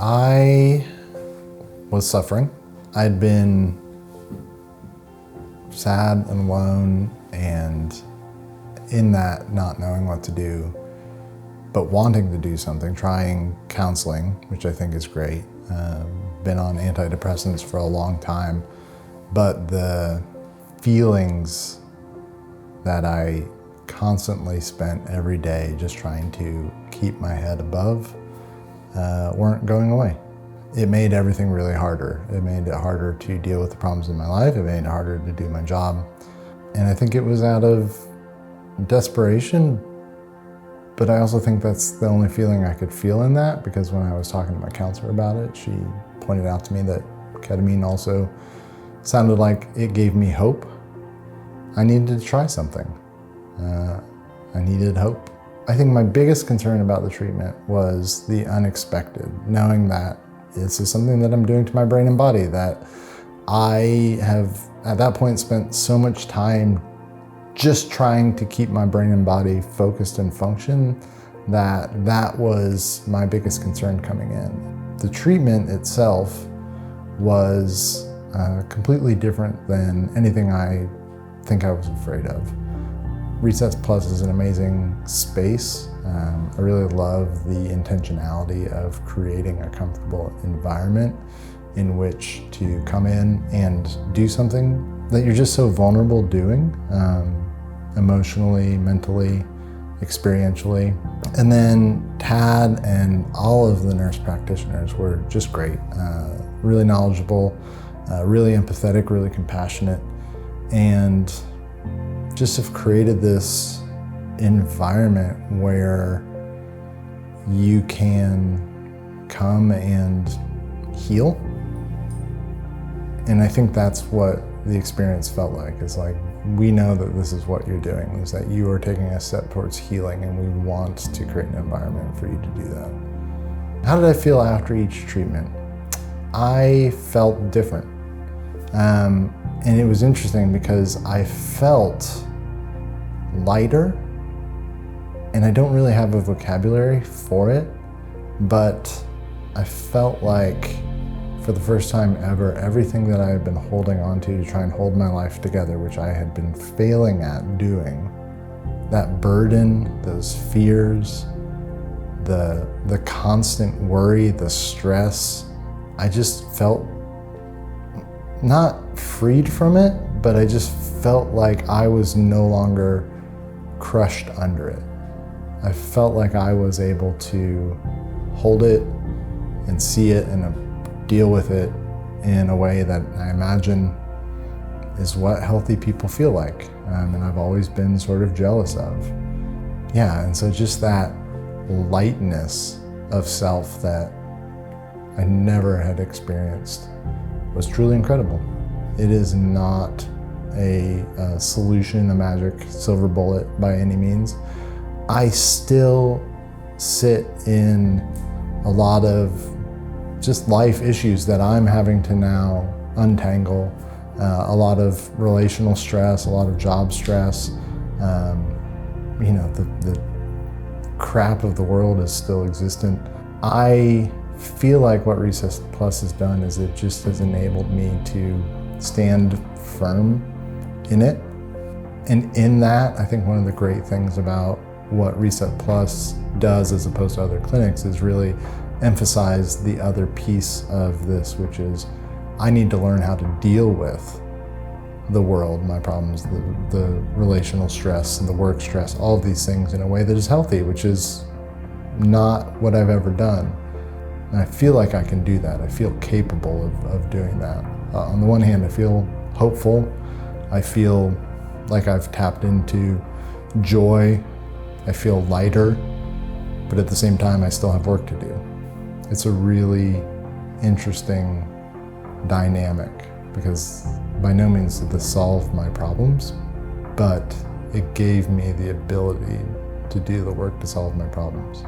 I was suffering. I'd been sad and alone, and in that not knowing what to do, but wanting to do something, trying counseling, which I think is great. Been on antidepressants for a long time, but the feelings that I constantly spent every day just trying to keep my head above weren't going away. It made everything really harder. It made it harder to deal with the problems in my life. It made it harder to do my job. And I think it was out of desperation, but I also think that's the only feeling I could feel in that, because when I was talking to my counselor about it, she pointed out to me that ketamine also sounded like it gave me hope. I needed to try something. I needed hope. I think my biggest concern about the treatment was the unexpected, knowing that this is something that I'm doing to my brain and body, that I have at that point spent so much time just trying to keep my brain and body focused and function, that was my biggest concern coming in. The treatment itself was completely different than anything I think I was afraid of. Reset Plus is an amazing space. I really love the intentionality of creating a comfortable environment in which to come in and do something that you're just so vulnerable doing, emotionally, mentally, experientially. And then Tad and all of the nurse practitioners were just great, really knowledgeable, really empathetic, really compassionate, and just have created this environment where you can come and heal. And I think that's what the experience felt like. It's like, we know that this is what you're doing, is that you are taking a step towards healing, and we want to create an environment for you to do that. How did I feel after each treatment? I felt different. And it was interesting because I felt lighter, and I don't really have a vocabulary for it, but I felt like for the first time ever, everything that I had been holding on to try and hold my life together, which I had been failing at doing, that burden, those fears, the constant worry, the stress, I just felt not freed from it, but I just felt like I was no longer crushed under it. I felt like I was able to hold it and see it and deal with it in a way that I imagine is what healthy people feel like. And I've always been sort of jealous of. Yeah, and so just that lightness of self that I never had experienced was truly incredible. It is not a solution, a magic silver bullet by any means. I still sit in a lot of just life issues that I'm having to now untangle, a lot of relational stress, a lot of job stress. The crap of the world is still existent. I feel like what Reset Plus has done is it just has enabled me to stand firm in it. And in that, I think one of the great things about what Reset Plus does as opposed to other clinics is really emphasize the other piece of this, which is I need to learn how to deal with the world, my problems, the relational stress and the work stress, all of these things in a way that is healthy, which is not what I've ever done. And I feel like I can do that. I feel capable of doing that. On the one hand, I feel hopeful. I feel like I've tapped into joy. I feel lighter, but at the same time, I still have work to do. It's a really interesting dynamic, because by no means did this solve my problems, but it gave me the ability to do the work to solve my problems.